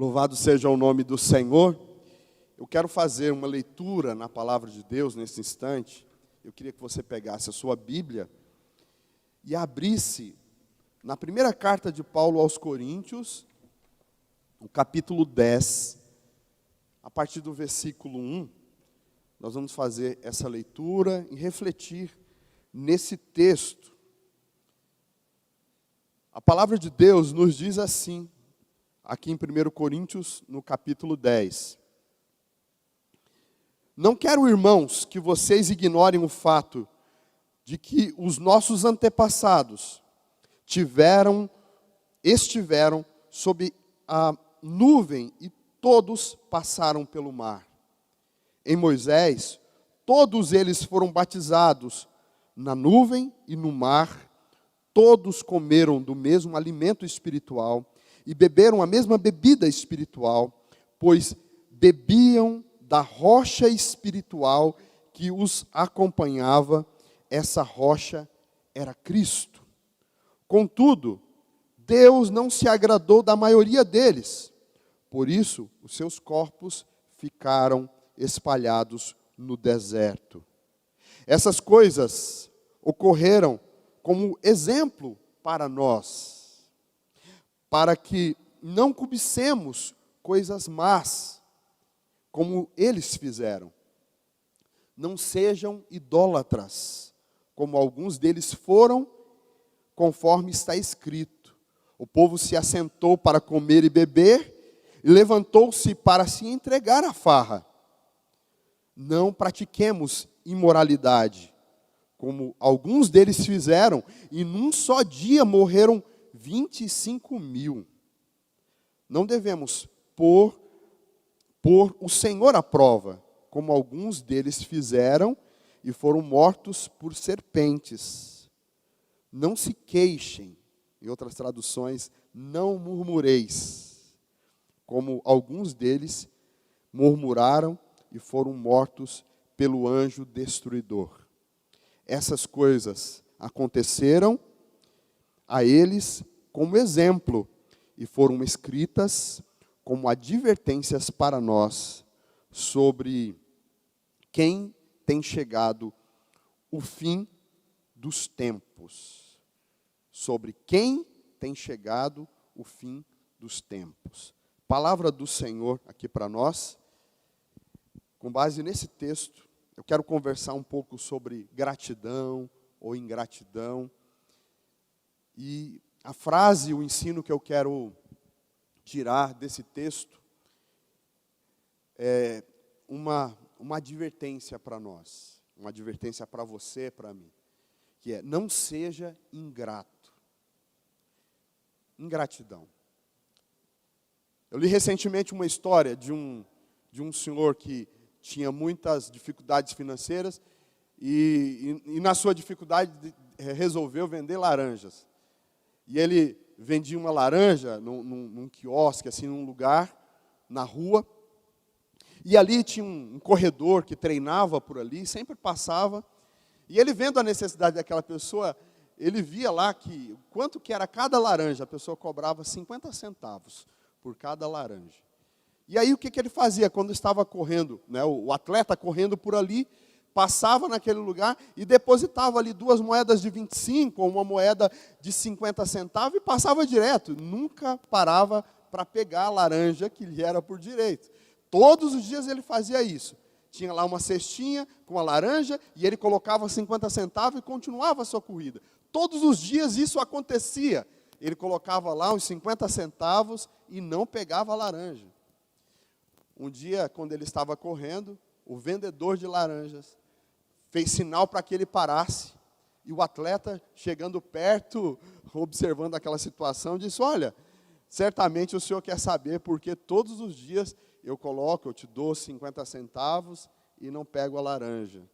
Louvado seja o nome do Senhor. Eu quero fazer uma leitura na palavra de Deus nesse instante. Eu queria que você pegasse a sua Bíblia e abrisse na primeira carta de Paulo aos Coríntios, o capítulo 10, a partir do versículo 1. Nós vamos fazer essa leitura e refletir nesse texto. A palavra de Deus nos diz assim, aqui em 1 Coríntios, no capítulo 10. Não quero, irmãos, que vocês ignorem o fato de que os nossos antepassados estiveram sob a nuvem e todos passaram pelo mar. Em Moisés, todos eles foram batizados na nuvem e no mar, todos comeram do mesmo alimento espiritual e beberam a mesma bebida espiritual, pois bebiam da rocha espiritual que os acompanhava. Essa rocha era Cristo. Contudo, Deus não se agradou da maioria deles. Por isso, os seus corpos ficaram espalhados no deserto. Essas coisas ocorreram como exemplo para nós, para que não cobicemos coisas más, como eles fizeram. Não sejam idólatras, como alguns deles foram, conforme está escrito. O povo se assentou para comer e beber, e levantou-se para se entregar à farra. Não pratiquemos imoralidade, como alguns deles fizeram, e num só dia morreram 25.000. Não devemos pôr o Senhor à prova, como alguns deles fizeram e foram mortos por serpentes. Não se queixem, em outras traduções, não murmureis, como alguns deles murmuraram e foram mortos pelo anjo destruidor. Essas coisas aconteceram a eles como exemplo e foram escritas como advertências para nós sobre quem tem chegado o fim dos tempos. Sobre quem tem chegado o fim dos tempos. Palavra do Senhor aqui para nós. Com base nesse texto, eu quero conversar um pouco sobre gratidão ou ingratidão. E a frase, o ensino que eu quero tirar desse texto é uma advertência para nós, uma advertência para você, para mim, que é: não seja ingrato. Ingratidão. Eu li recentemente uma história de um senhor que tinha muitas dificuldades financeiras e na sua dificuldade resolveu vender laranjas. E ele vendia uma laranja num quiosque, assim, num lugar, na rua. E ali tinha um corredor que treinava por ali, sempre passava. E ele, vendo a necessidade daquela pessoa, ele via lá que quanto que era cada laranja. A pessoa cobrava 50 centavos por cada laranja. E aí o que ele fazia quando estava correndo, né, o atleta correndo por ali, passava naquele lugar e depositava ali 2 moedas de 25 ou uma moeda de 50 centavos e passava direto. Nunca parava para pegar a laranja que lhe era por direito. Todos os dias ele fazia isso. Tinha lá uma cestinha com a laranja e ele colocava 50 centavos e continuava a sua corrida. Todos os dias isso acontecia. Ele colocava lá uns 50 centavos e não pegava a laranja. Um dia, quando ele estava correndo, o vendedor de laranjas fez sinal para que ele parasse. E o atleta, chegando perto, observando aquela situação, disse: olha, certamente o senhor quer saber porque todos os dias eu te dou 50 centavos e não pego a laranja.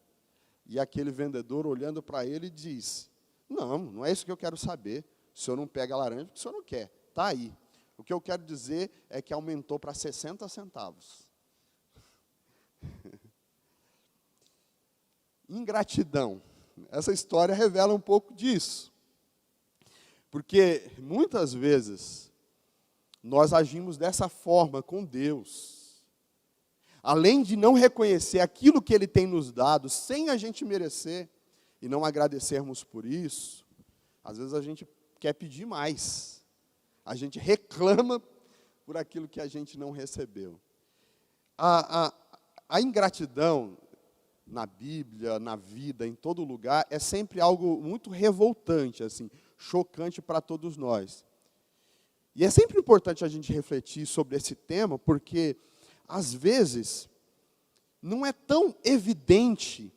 E aquele vendedor, olhando para ele, diz: não é isso que eu quero saber. O senhor não pega a laranja porque o senhor não quer. Está aí. O que eu quero dizer é que aumentou para 60 centavos. Ingratidão. Essa história revela um pouco disso. Porque muitas vezes nós agimos dessa forma com Deus. Além de não reconhecer aquilo que Ele tem nos dado, sem a gente merecer, e não agradecermos por isso, às vezes a gente quer pedir mais. A gente reclama por aquilo que a gente não recebeu. A ingratidão na Bíblia, na vida, em todo lugar, é sempre algo muito revoltante, assim, chocante para todos nós. E é sempre importante a gente refletir sobre esse tema, porque, às vezes, não é tão evidente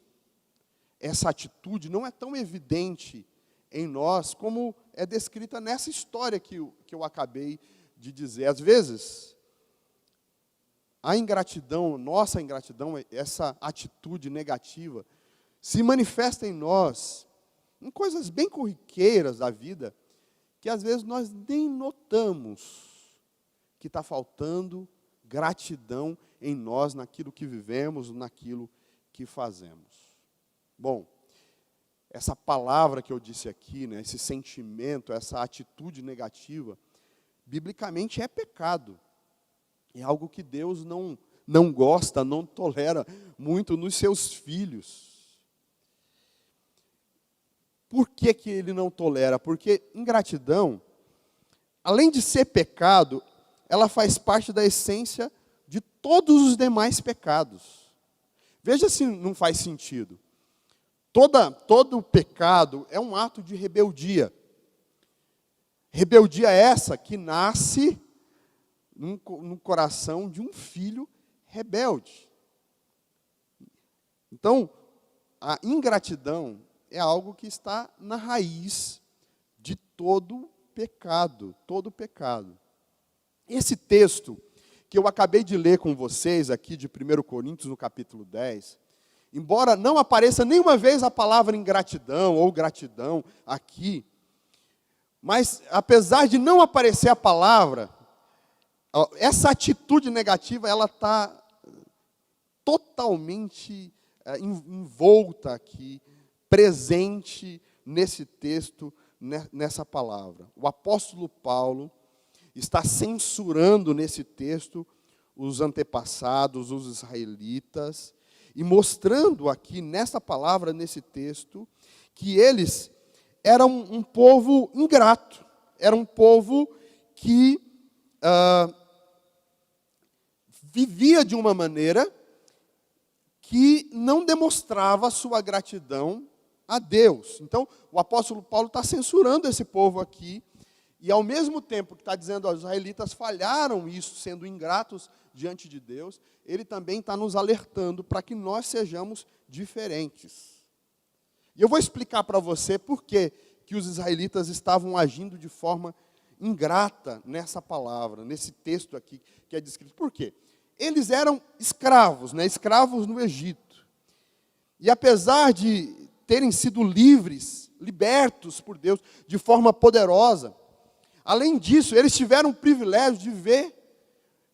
essa atitude, não é tão evidente em nós, como é descrita nessa história que eu acabei de dizer. Às vezes, a ingratidão, nossa ingratidão, essa atitude negativa, se manifesta em nós, em coisas bem corriqueiras da vida, que às vezes nós nem notamos que está faltando gratidão em nós, naquilo que vivemos, naquilo que fazemos. Bom, essa palavra que eu disse aqui, né, esse sentimento, essa atitude negativa, biblicamente é pecado. É algo que Deus não gosta, não tolera muito nos seus filhos. Por que que Ele não tolera? Porque ingratidão, além de ser pecado, ela faz parte da essência de todos os demais pecados. Veja se não faz sentido. Todo pecado é um ato de rebeldia. Rebeldia essa que nasce no coração de um filho rebelde. Então, a ingratidão é algo que está na raiz de todo pecado, todo pecado. Esse texto que eu acabei de ler com vocês aqui de 1 Coríntios, no capítulo 10, embora não apareça nenhuma vez a palavra ingratidão ou gratidão aqui, mas apesar de não aparecer a palavra, essa atitude negativa, ela está totalmente envolta aqui, presente nesse texto, nessa palavra. O apóstolo Paulo está censurando nesse texto os antepassados, os israelitas, e mostrando aqui nessa palavra, nesse texto, que eles eram um povo ingrato, era um povo que vivia de uma maneira que não demonstrava sua gratidão a Deus. Então, o apóstolo Paulo está censurando esse povo aqui, e ao mesmo tempo que está dizendo os israelitas falharam isso, sendo ingratos diante de Deus, ele também está nos alertando para que nós sejamos diferentes. E eu vou explicar para você por que os israelitas estavam agindo de forma ingrata nessa palavra, nesse texto aqui que é descrito. Por quê? Eles eram escravos, né? Escravos no Egito. E apesar de terem sido libertos por Deus de forma poderosa, além disso, eles tiveram o privilégio de ver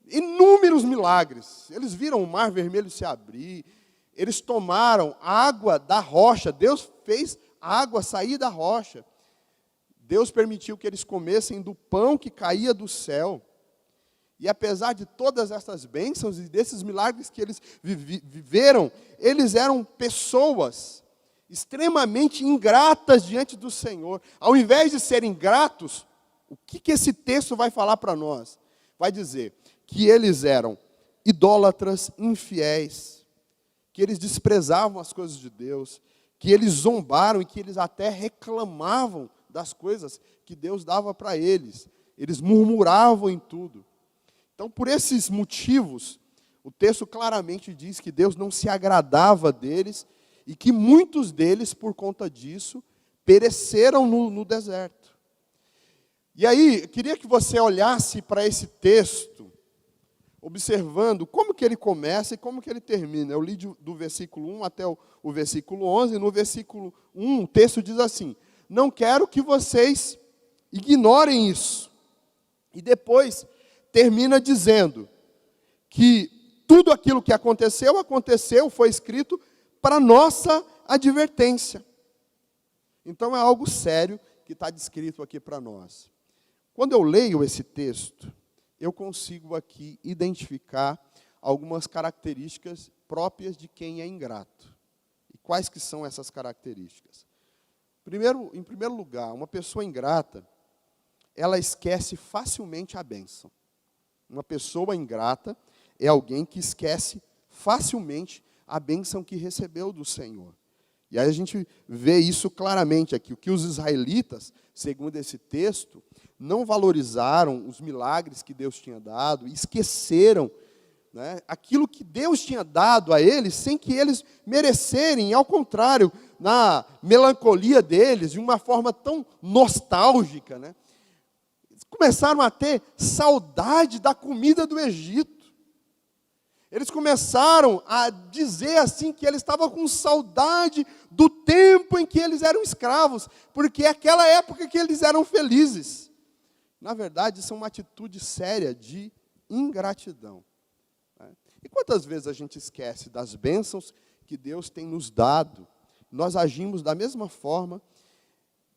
inúmeros milagres. Eles viram o Mar Vermelho se abrir, eles tomaram água da rocha, Deus fez a água sair da rocha. Deus permitiu que eles comessem do pão que caía do céu. E apesar de todas essas bênçãos e desses milagres que eles viveram, eles eram pessoas extremamente ingratas diante do Senhor. Ao invés de serem gratos, o que esse texto vai falar para nós? Vai dizer que eles eram idólatras, infiéis, que eles desprezavam as coisas de Deus, que eles zombaram e que eles até reclamavam das coisas que Deus dava para eles. Eles murmuravam em tudo. Então, por esses motivos, o texto claramente diz que Deus não se agradava deles e que muitos deles, por conta disso, pereceram no deserto. E aí, eu queria que você olhasse para esse texto, observando como que ele começa e como que ele termina. Eu li do versículo 1 até o versículo 11, e no versículo 1 o texto diz assim: não quero que vocês ignorem isso. E depois termina dizendo que tudo aquilo que aconteceu, foi escrito para nossa advertência. Então é algo sério que está descrito aqui para nós. Quando eu leio esse texto, eu consigo aqui identificar algumas características próprias de quem é ingrato. E quais que são essas características? Em primeiro lugar, uma pessoa ingrata, ela esquece facilmente a bênção. Uma pessoa ingrata é alguém que esquece facilmente a bênção que recebeu do Senhor. E aí a gente vê isso claramente aqui. O que os israelitas, segundo esse texto, não valorizaram os milagres que Deus tinha dado, esqueceram, né, aquilo que Deus tinha dado a eles, sem que eles merecerem. Ao contrário, na melancolia deles, de uma forma tão nostálgica, né, começaram a ter saudade da comida do Egito. Eles começaram a dizer assim que eles estavam com saudade do tempo em que eles eram escravos, porque é aquela época que eles eram felizes. Na verdade, isso é uma atitude séria de ingratidão. E quantas vezes a gente esquece das bênçãos que Deus tem nos dado? Nós agimos da mesma forma,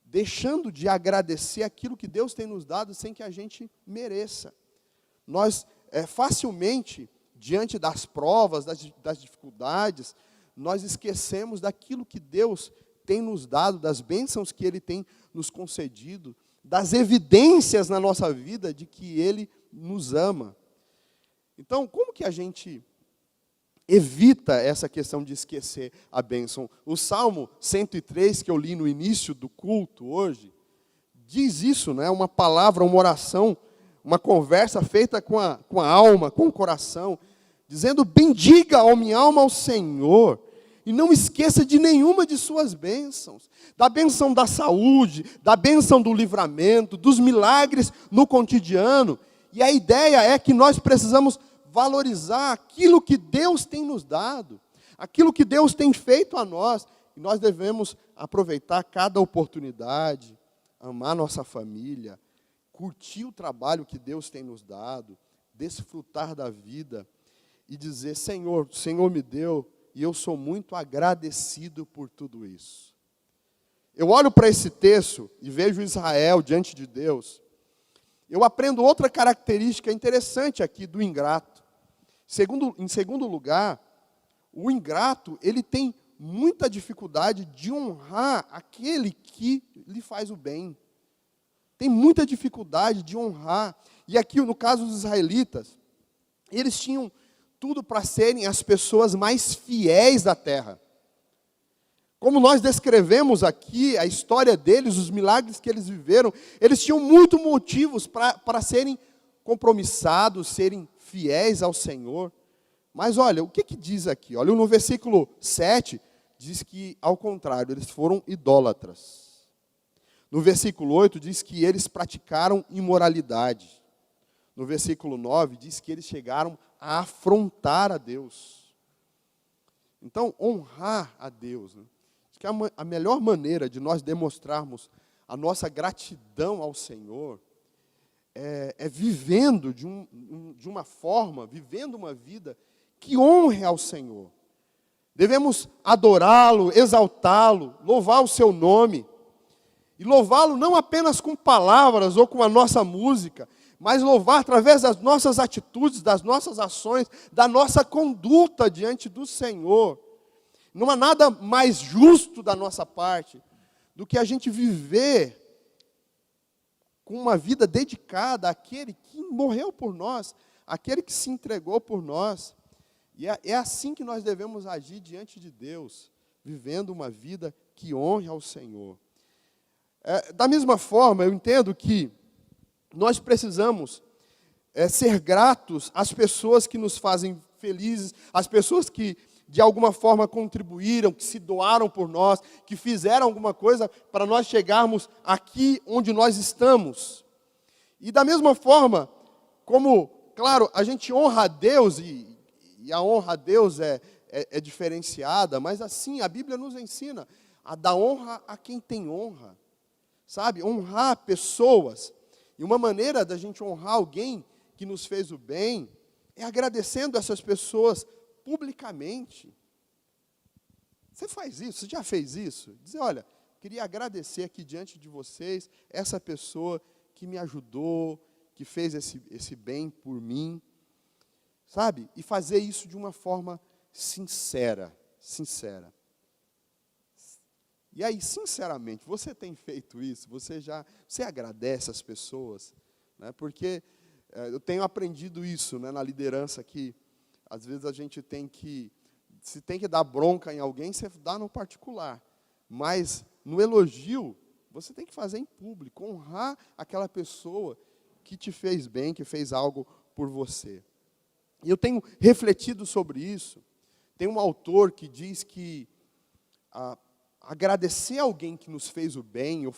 deixando de agradecer aquilo que Deus tem nos dado sem que a gente mereça. Nós facilmente, diante das provas, das dificuldades, nós esquecemos daquilo que Deus tem nos dado, das bênçãos que Ele tem nos concedido, das evidências na nossa vida de que Ele nos ama. Então, como que a gente evita essa questão de esquecer a bênção? O Salmo 103, que eu li no início do culto hoje, diz isso, né? Uma palavra, uma oração, uma conversa feita com a alma, com o coração, dizendo: bendiga, ó minha alma, ao Senhor, e não esqueça de nenhuma de suas bênçãos, da bênção da saúde, da bênção do livramento, dos milagres no cotidiano. E a ideia é que nós precisamos valorizar aquilo que Deus tem nos dado, aquilo que Deus tem feito a nós, e nós devemos aproveitar cada oportunidade, amar nossa família, curtir o trabalho que Deus tem nos dado, desfrutar da vida e dizer: Senhor, o Senhor me deu e eu sou muito agradecido por tudo isso. Eu olho para esse texto e vejo Israel diante de Deus. Eu aprendo outra característica interessante aqui do ingrato. Em segundo lugar, o ingrato, ele tem muita dificuldade de honrar aquele que lhe faz o bem. Tem muita dificuldade de honrar. E aqui, no caso dos israelitas, eles tinham tudo para serem as pessoas mais fiéis da terra. Como nós descrevemos aqui a história deles, os milagres que eles viveram, eles tinham muitos motivos para serem compromissados, serem fiéis ao Senhor. Mas olha, o que diz aqui? Olha, no versículo 7, diz que, ao contrário, eles foram idólatras. No versículo 8, diz que eles praticaram imoralidade. No versículo 9, diz que eles chegaram a afrontar a Deus. Então, honrar a Deus, né? Que a melhor maneira de nós demonstrarmos a nossa gratidão ao Senhor é vivendo de uma forma, vivendo uma vida que honre ao Senhor. Devemos adorá-lo, exaltá-lo, louvar o seu nome. E louvá-lo não apenas com palavras ou com a nossa música, mas louvar através das nossas atitudes, das nossas ações, da nossa conduta diante do Senhor. Não há nada mais justo da nossa parte do que a gente viver com uma vida dedicada àquele que morreu por nós, àquele que se entregou por nós. E é assim que nós devemos agir diante de Deus, vivendo uma vida que honre ao Senhor. Da mesma forma, eu entendo que nós precisamos ser gratos às pessoas que nos fazem felizes, às pessoas que de alguma forma contribuíram, que se doaram por nós, que fizeram alguma coisa para nós chegarmos aqui onde nós estamos. E da mesma forma, como, claro, a gente honra a Deus, e a honra a Deus é diferenciada, mas assim, a Bíblia nos ensina a dar honra a quem tem honra, sabe? Honrar pessoas. E uma maneira da gente honrar alguém que nos fez o bem é agradecendo essas pessoas publicamente. Você faz isso? Você já fez isso? Dizer: olha, queria agradecer aqui diante de vocês essa pessoa que me ajudou, que fez esse bem por mim, sabe? E fazer isso de uma forma sincera. E aí, sinceramente, você tem feito isso? Você agradece as pessoas? Né? Porque eu tenho aprendido isso, né, na liderança, que às vezes a gente se tem que dar bronca em alguém, você dá no particular. Mas no elogio, você tem que fazer em público, honrar aquela pessoa que te fez bem, que fez algo por você. E eu tenho refletido sobre isso. Tem um autor que diz que agradecer alguém que nos fez o bem, ou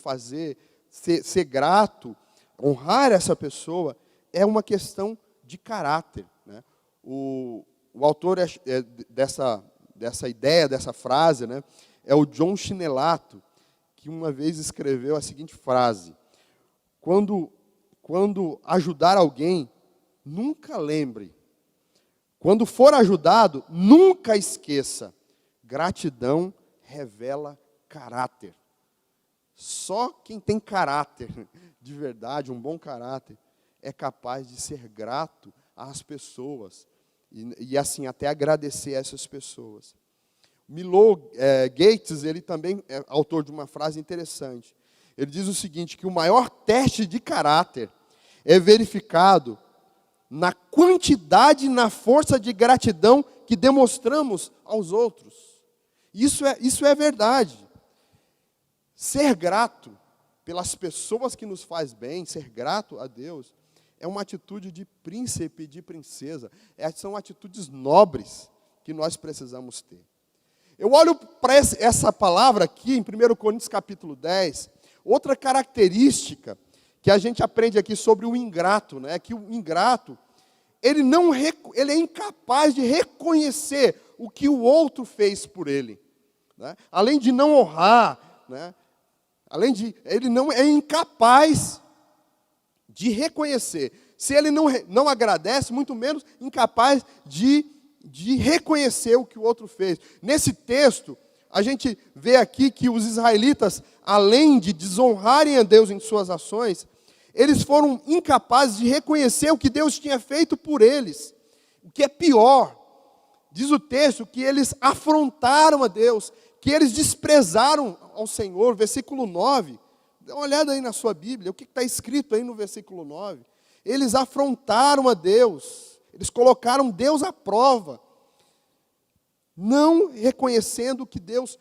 ser grato, honrar essa pessoa, é uma questão de caráter. Né? O autor dessa ideia, dessa frase, né, é o John Chinelato, que uma vez escreveu a seguinte frase: quando ajudar alguém, nunca lembre. Quando for ajudado, nunca esqueça. Gratidão revela caráter. Só quem tem caráter, de verdade, um bom caráter, é capaz de ser grato às pessoas. E assim, até agradecer a essas pessoas. Milo Gates, ele também é autor de uma frase interessante. Ele diz o seguinte, que o maior teste de caráter é verificado na quantidade e na força de gratidão que demonstramos aos outros. Isso é verdade. Ser grato pelas pessoas que nos faz bem, ser grato a Deus, é uma atitude de príncipe e de princesa. São atitudes nobres que nós precisamos ter. Eu olho para essa palavra aqui, em 1 Coríntios capítulo 10, outra característica que a gente aprende aqui sobre o ingrato, né? Que o ingrato, ele é incapaz de reconhecer o que o outro fez por ele. Né? Além de não honrar, né? Ele não é incapaz de reconhecer. Se ele não agradece, muito menos incapaz de reconhecer o que o outro fez. Nesse texto, a gente vê aqui que os israelitas, além de desonrarem a Deus em suas ações, eles foram incapazes de reconhecer o que Deus tinha feito por eles. O que é pior, diz o texto que eles afrontaram a Deus, que eles desprezaram ao Senhor. Versículo 9, dá uma olhada aí na sua Bíblia, o que está escrito aí no versículo 9. Eles afrontaram a Deus, eles colocaram Deus à prova, não reconhecendo o que Deus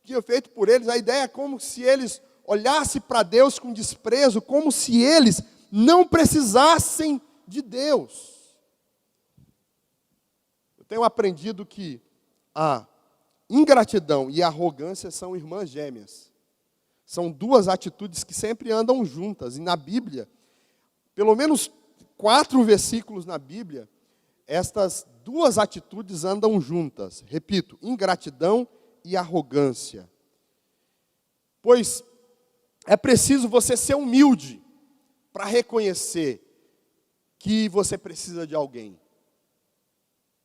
tinha feito por eles. A ideia é como se eles olhassem para Deus com desprezo, como se eles não precisassem de Deus. Eu tenho aprendido que a ingratidão e a arrogância são irmãs gêmeas. São duas atitudes que sempre andam juntas. E na Bíblia, pelo menos 4 versículos na Bíblia, estas duas atitudes andam juntas. Repito, ingratidão e arrogância. Pois é preciso você ser humilde para reconhecer que você precisa de alguém.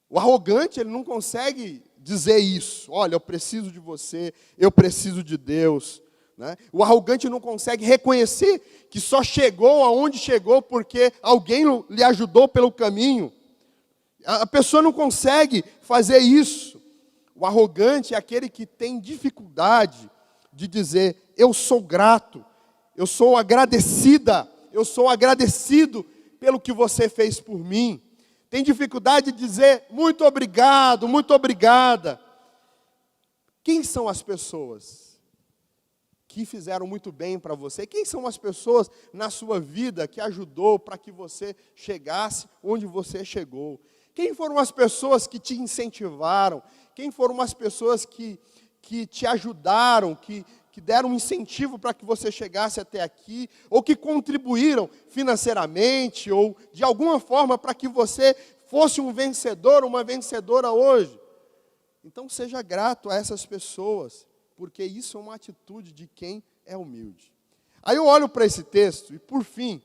O arrogante, ele não consegue dizer isso. Olha, eu preciso de você, eu preciso de Deus. Né? O arrogante não consegue reconhecer que só chegou aonde chegou porque alguém lhe ajudou pelo caminho. A pessoa não consegue fazer isso. O arrogante é aquele que tem dificuldade de dizer: eu sou grato, eu sou agradecida, eu sou agradecido pelo que você fez por mim. Tem dificuldade de dizer muito obrigado, muito obrigada. Quem são as pessoas que fizeram muito bem para você? Quem são as pessoas na sua vida que ajudou para que você chegasse onde você chegou? Quem foram as pessoas que te incentivaram? Quem foram as pessoas que te ajudaram, que deram um incentivo para que você chegasse até aqui, ou que contribuíram financeiramente, ou de alguma forma para que você fosse um vencedor, uma vencedora hoje? Então seja grato a essas pessoas, porque isso é uma atitude de quem é humilde. Aí eu olho para esse texto e, por fim,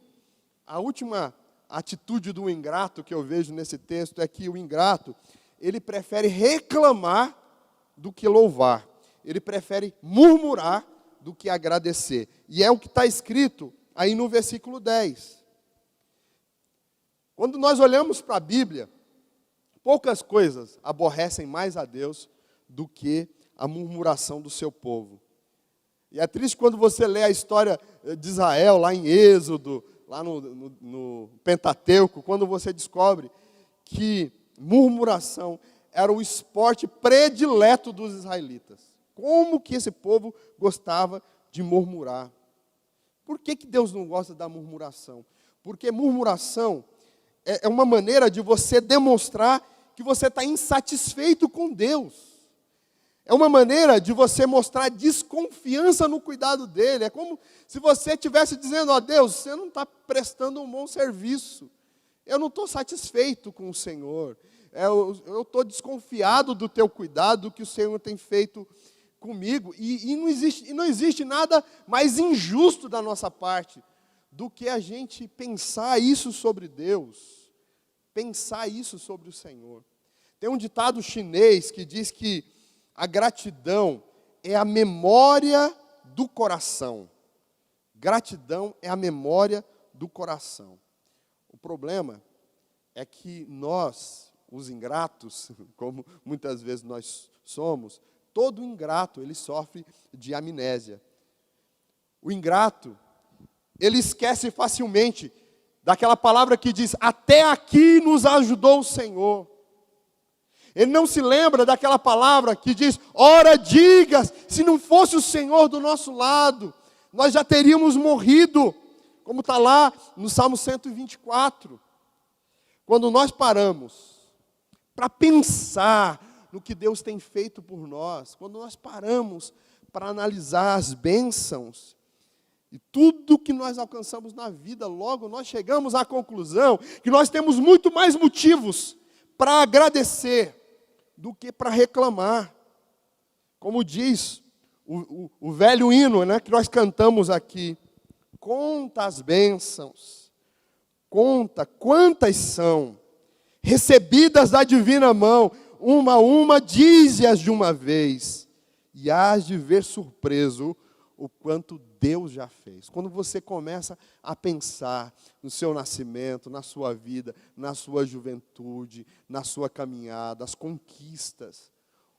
a última atitude do ingrato que eu vejo nesse texto é que o ingrato, ele prefere reclamar do que louvar. Ele prefere murmurar do que agradecer. E é o que está escrito aí no versículo 10. Quando nós olhamos para a Bíblia, poucas coisas aborrecem mais a Deus do que a murmuração do seu povo. E é triste quando você lê a história de Israel, lá em Êxodo, lá no Pentateuco, quando você descobre que murmuração era o esporte predileto dos israelitas. Como que esse povo gostava de murmurar? Por que Deus não gosta da murmuração? Porque murmuração é uma maneira de você demonstrar que você está insatisfeito com Deus. É uma maneira de você mostrar desconfiança no cuidado dele. É como se você estivesse dizendo, ó Deus, você não está prestando um bom serviço. Eu não estou satisfeito com o Senhor. Eu estou desconfiado do teu cuidado, do que o Senhor tem feito comigo. E não existe nada mais injusto da nossa parte do que a gente pensar isso sobre Deus. Pensar isso sobre o Senhor. Tem um ditado chinês que diz que a gratidão é a memória do coração. Gratidão é a memória do coração. O problema é que nós, os ingratos, como muitas vezes nós somos, todo ingrato, ele sofre de amnésia. O ingrato, ele esquece facilmente daquela palavra que diz, até aqui nos ajudou o Senhor. Ele não se lembra daquela palavra que diz, ora digas, se não fosse o Senhor do nosso lado, nós já teríamos morrido, como está lá no Salmo 124. Quando nós paramos para pensar no que Deus tem feito por nós, quando nós paramos para analisar as bênçãos, e tudo que nós alcançamos na vida, logo nós chegamos à conclusão que nós temos muito mais motivos para agradecer do que para reclamar. Como diz o velho hino, né, que nós cantamos aqui, conta as bênçãos, conta quantas são, recebidas da divina mão, uma a uma, dize-as de uma vez, e hás de ver surpreso o quanto Deus já fez. Quando você começa a pensar no seu nascimento, na sua vida, na sua juventude, na sua caminhada, as conquistas,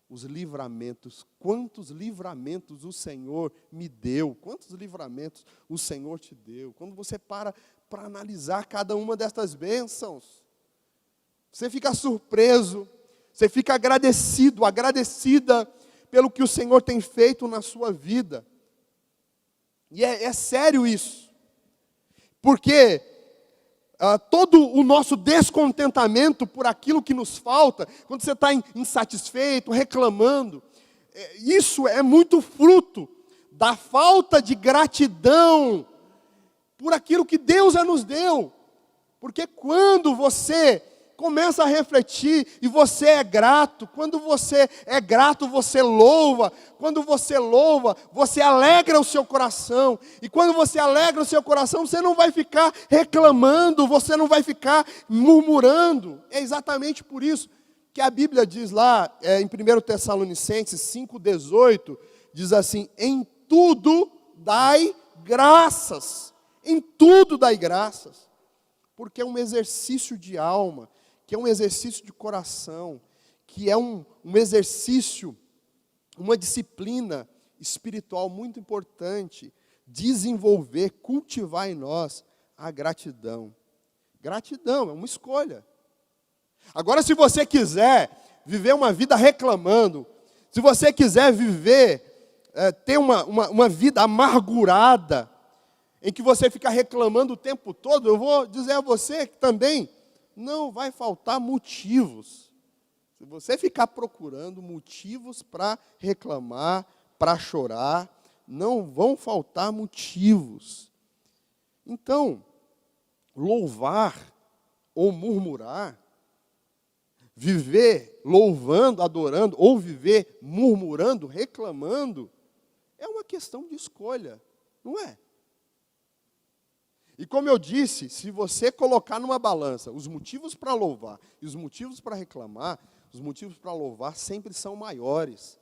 os livramentos, quantos livramentos o Senhor me deu, quantos livramentos o Senhor te deu. Quando você para analisar cada uma destas bênçãos, você fica surpreso, você fica agradecido, agradecida pelo que o Senhor tem feito na sua vida. E é sério isso, porque todo o nosso descontentamento por aquilo que nos falta, quando você está insatisfeito, reclamando, isso é muito fruto da falta de gratidão por aquilo que Deus já nos deu. Porque quando você começa a refletir e você é grato, quando você é grato, você louva, quando você louva, você alegra o seu coração, e quando você alegra o seu coração, você não vai ficar reclamando, você não vai ficar murmurando. É exatamente por isso que a Bíblia diz lá, em 1 Tessalonicenses 5,18, diz assim, em tudo dai graças, em tudo dai graças, porque é um exercício de alma, que é um exercício de coração, que é um exercício, uma disciplina espiritual muito importante, desenvolver, cultivar em nós a gratidão. Gratidão é uma escolha. Agora, se você quiser viver uma vida reclamando, se você quiser viver, ter uma vida amargurada, em que você fica reclamando o tempo todo, eu vou dizer a você que também não vai faltar motivos. Se você ficar procurando motivos para reclamar, para chorar, não vão faltar motivos. Então, louvar ou murmurar, viver louvando, adorando, ou viver murmurando, reclamando, é uma questão de escolha, não é? E como eu disse, se você colocar numa balança os motivos para louvar e os motivos para reclamar, os motivos para louvar sempre são maiores.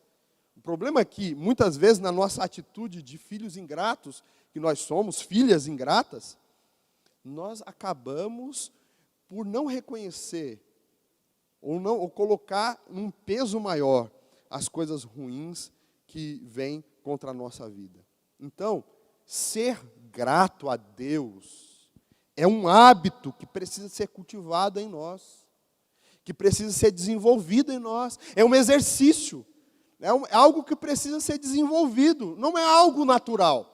O problema é que, muitas vezes, na nossa atitude de filhos ingratos, que nós somos, filhas ingratas, nós acabamos por não reconhecer ou colocar num peso maior as coisas ruins que vêm contra a nossa vida. Então, ser grato a Deus é um hábito que precisa ser cultivado em nós, que precisa ser desenvolvido em nós. É um exercício, é algo que precisa ser desenvolvido, não é algo natural.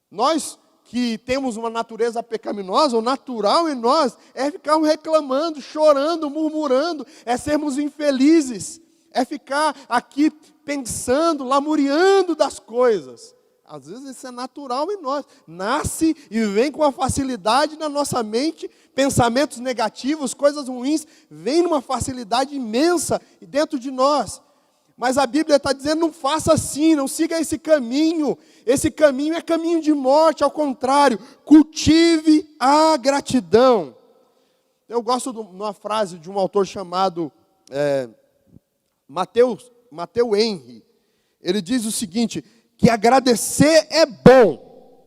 Nós que temos uma natureza pecaminosa, o natural em nós é ficarmos reclamando, chorando, murmurando, é sermos infelizes, é ficar aqui pensando, lamuriando das coisas. Às vezes isso é natural em nós, nasce e vem com uma facilidade na nossa mente, pensamentos negativos, coisas ruins, vem numa facilidade imensa dentro de nós. Mas a Bíblia está dizendo, não faça assim, não siga esse caminho é caminho de morte, ao contrário, cultive a gratidão. Eu gosto de uma frase de um autor chamado Mateus Henry. Ele diz o seguinte, que agradecer é bom,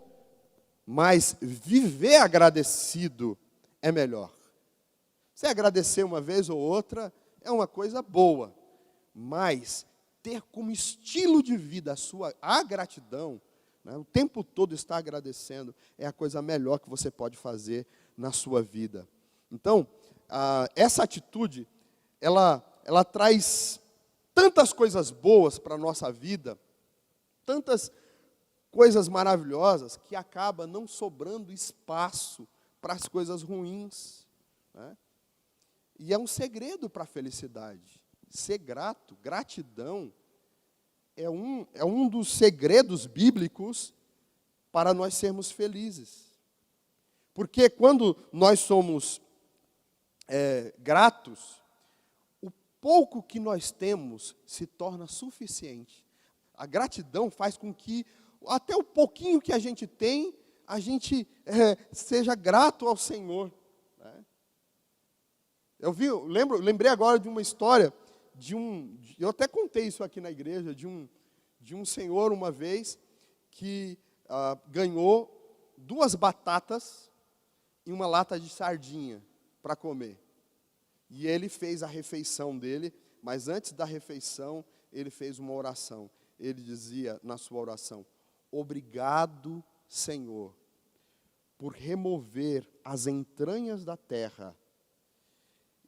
mas viver agradecido é melhor. Você agradecer uma vez ou outra é uma coisa boa, mas ter como estilo de vida a gratidão, né, o tempo todo estar agradecendo, é a coisa melhor que você pode fazer na sua vida. Então, essa atitude, ela traz tantas coisas boas para a nossa vida, tantas coisas maravilhosas, que acaba não sobrando espaço para as coisas ruins, né? E é um segredo para a felicidade. Ser grato, gratidão, é um dos segredos bíblicos para nós sermos felizes. Porque quando nós somos gratos, o pouco que nós temos se torna suficiente. A gratidão faz com que, até o pouquinho que a gente tem, a gente seja grato ao Senhor, né? Lembrei agora de uma história, eu até contei isso aqui na igreja, de um senhor uma vez, que ganhou 2 batatas e uma lata de sardinha para comer. E ele fez a refeição dele, mas antes da refeição, ele fez uma oração. Ele dizia na sua oração, obrigado, Senhor, por remover as entranhas da terra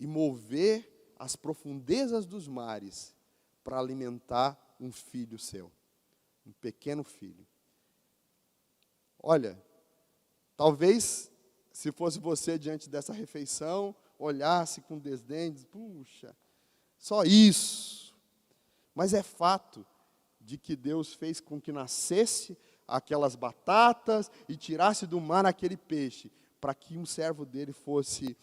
e mover as profundezas dos mares para alimentar um filho seu, um pequeno filho. Olha, talvez, se fosse você diante dessa refeição, olhasse com desdém, diz, puxa, só isso. Mas é fato de que Deus fez com que nascesse aquelas batatas e tirasse do mar aquele peixe, para que um servo dele fosse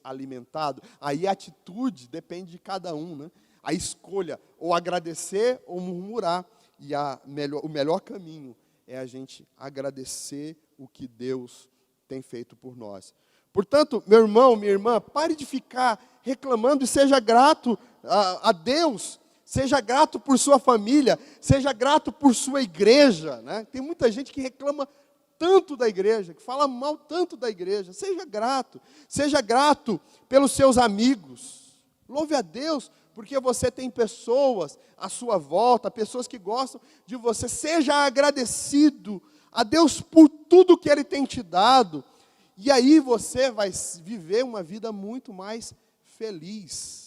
alimentado. Aí a atitude depende de cada um, né? A escolha, ou agradecer ou murmurar. E o melhor caminho é a gente agradecer o que Deus tem feito por nós. Portanto, meu irmão, minha irmã, pare de ficar reclamando e seja grato a Deus. Seja grato por sua família, seja grato por sua igreja, né? Tem muita gente que reclama tanto da igreja, que fala mal tanto da igreja. Seja grato pelos seus amigos. Louve a Deus, porque você tem pessoas à sua volta, pessoas que gostam de você. Seja agradecido a Deus por tudo que Ele tem te dado. E aí você vai viver uma vida muito mais feliz.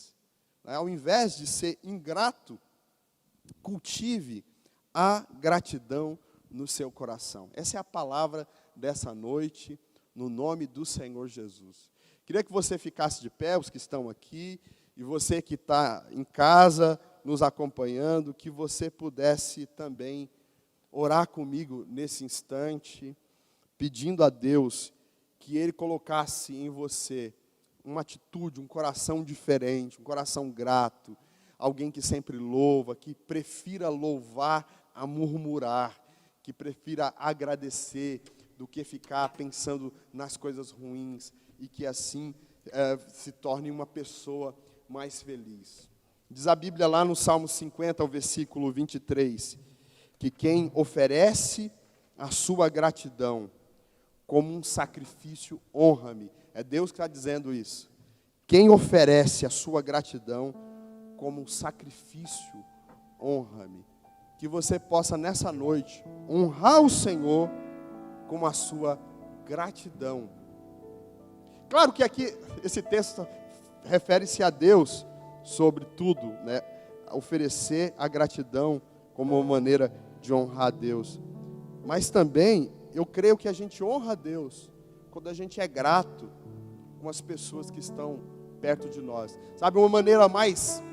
Ao invés de ser ingrato, cultive a gratidão no seu coração. Essa é a palavra dessa noite, no nome do Senhor Jesus. Queria que você ficasse de pé, os que estão aqui, e você que está em casa, nos acompanhando, que você pudesse também orar comigo nesse instante, pedindo a Deus que Ele colocasse em você uma atitude, um coração diferente, um coração grato, alguém que sempre louva, que prefira louvar a murmurar, que prefira agradecer do que ficar pensando nas coisas ruins, e que assim se torne uma pessoa mais feliz. Diz a Bíblia lá no Salmo 50, ao versículo 23, que quem oferece a sua gratidão como um sacrifício, honra-me. É Deus que está dizendo isso. Quem oferece a sua gratidão como um sacrifício, honra-me. Que você possa nessa noite honrar o Senhor com a sua gratidão. Claro que aqui esse texto refere-se a Deus sobre tudo, né? Oferecer a gratidão como uma maneira de honrar a Deus. Mas também eu creio que a gente honra a Deus quando a gente é grato com as pessoas que estão perto de nós. Sabe, uma maneira mais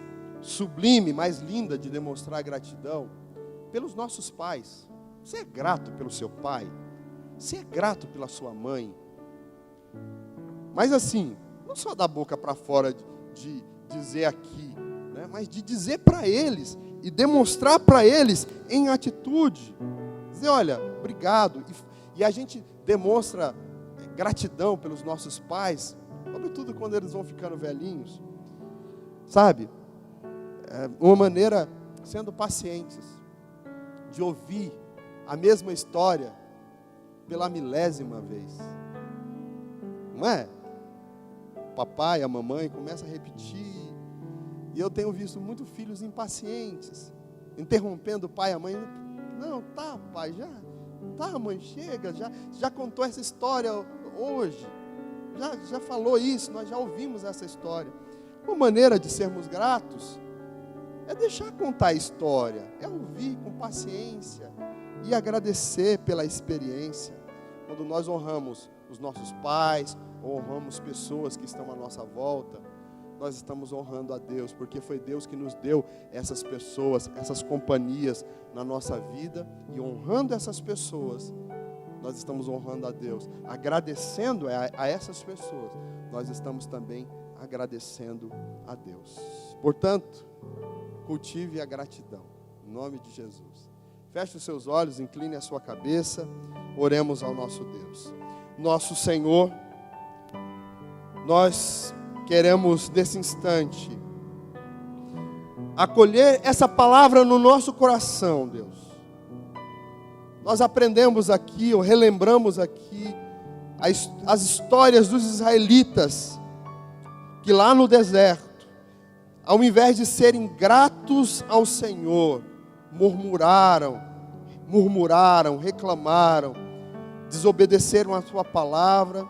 sublime, mais linda de demonstrar gratidão pelos nossos pais. Você é grato pelo seu pai? Você é grato pela sua mãe? Mas assim, não só da boca para fora de dizer aqui, né, mas de dizer para eles e demonstrar para eles em atitude. Dizer, olha, obrigado. E a gente demonstra gratidão pelos nossos pais, sobretudo quando eles vão ficando velhinhos. Sabe? Uma maneira, sendo pacientes, de ouvir a mesma história pela milésima vez. Não é? O papai, a mamãe começa a repetir. E eu tenho visto muitos filhos impacientes, interrompendo o pai e a mãe. Não, tá, pai, já. Tá, mãe, chega, já contou essa história hoje. Já falou isso, nós já ouvimos essa história. Uma maneira de sermos gratos é deixar contar a história, é ouvir com paciência e agradecer pela experiência. Quando nós honramos os nossos pais, honramos pessoas que estão à nossa volta, nós estamos honrando a Deus, porque foi Deus que nos deu essas pessoas, essas companhias na nossa vida, e honrando essas pessoas, nós estamos honrando a Deus, agradecendo a essas pessoas, nós estamos também agradecendo a Deus. Portanto, cultive a gratidão, em nome de Jesus. Feche os seus olhos, incline a sua cabeça, oremos ao nosso Deus. Nosso Senhor, nós queremos nesse instante acolher essa palavra no nosso coração, Deus. Nós aprendemos aqui, ou relembramos aqui, as histórias dos israelitas, que lá no deserto, ao invés de serem gratos ao Senhor, murmuraram, reclamaram, desobedeceram a sua palavra,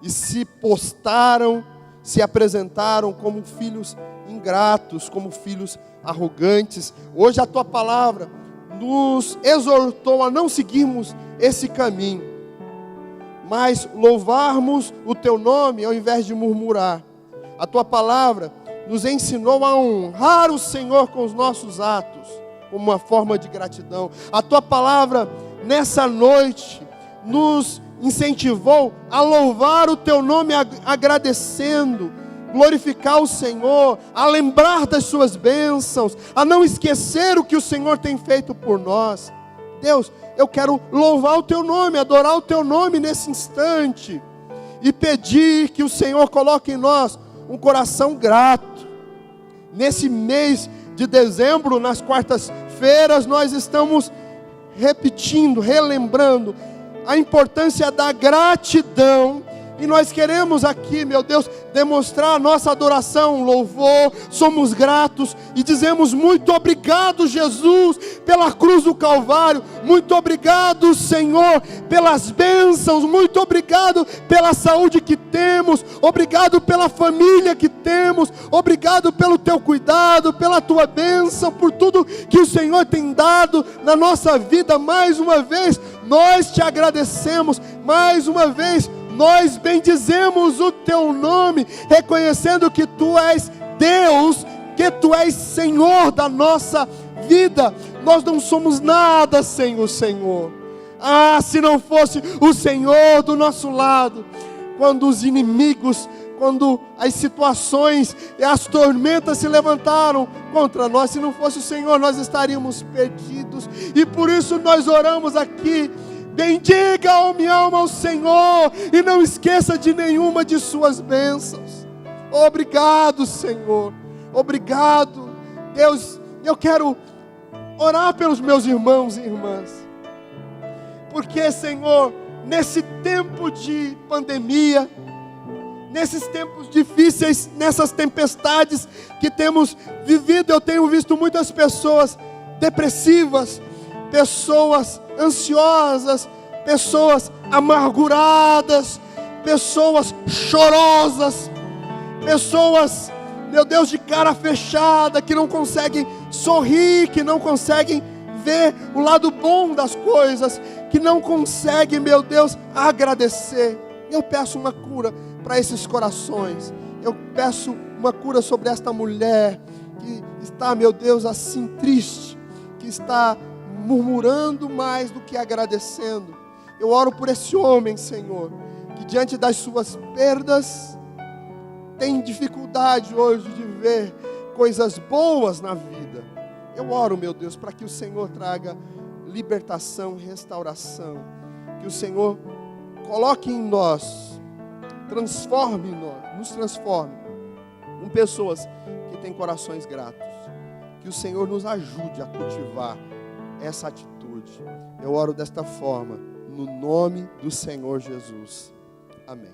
e se postaram, se apresentaram como filhos ingratos, como filhos arrogantes. Hoje a tua palavra nos exortou a não seguirmos esse caminho, mas louvarmos o teu nome ao invés de murmurar. A tua palavra nos ensinou a honrar o Senhor com os nossos atos, como uma forma de gratidão. A tua palavra nessa noite nos incentivou a louvar o teu nome agradecendo, glorificar o Senhor, a lembrar das suas bênçãos, a não esquecer o que o Senhor tem feito por nós. Deus, eu quero louvar o teu nome, adorar o teu nome nesse instante e pedir que o Senhor coloque em nós um coração grato. Nesse mês de dezembro, nas quartas-feiras, nós estamos repetindo, relembrando a importância da gratidão, e nós queremos aqui, meu Deus, demonstrar a nossa adoração, louvor. Somos gratos e dizemos muito obrigado, Jesus, pela cruz do Calvário. Muito obrigado, Senhor, pelas bênçãos. Muito obrigado pela saúde que temos. Obrigado pela família que temos. Obrigado pelo teu cuidado, pela tua bênção, por tudo que o Senhor tem dado na nossa vida. Mais uma vez, nós te agradecemos. Mais uma vez, nós bendizemos o teu nome, reconhecendo que tu és Deus, que tu és Senhor da nossa vida. Nós não somos nada sem o Senhor. Se não fosse o Senhor do nosso lado, quando os inimigos, quando as situações e as tormentas se levantaram contra nós, se não fosse o Senhor, nós perdidos. E por isso nós oramos aqui: bendiga a minha alma ao Senhor, e não esqueça de nenhuma de suas bênçãos. Obrigado, Senhor. Obrigado, Deus. Eu quero orar pelos meus irmãos e irmãs, porque, Senhor, nesse tempo de pandemia, nesses tempos difíceis, nessas tempestades que temos vivido, eu tenho visto muitas pessoas depressivas, pessoas ansiosas, pessoas amarguradas, pessoas chorosas, pessoas, meu Deus, de cara fechada, que não conseguem sorrir, que não conseguem ver o lado bom das coisas, que não conseguem, meu Deus, agradecer. Eu peço uma cura para esses corações. Eu peço uma cura sobre esta mulher que está, meu Deus, assim triste, que está murmurando mais do que agradecendo. Eu oro por esse homem, Senhor, que diante das suas perdas tem dificuldade hoje de ver coisas boas na vida. Eu oro, meu Deus, para que o Senhor traga libertação, restauração, que o Senhor coloque em nós, transforme em nós, nos transforme em pessoas que têm corações gratos. Que o Senhor nos ajude a cultivar essa atitude. Eu oro desta forma, no nome do Senhor Jesus. Amém.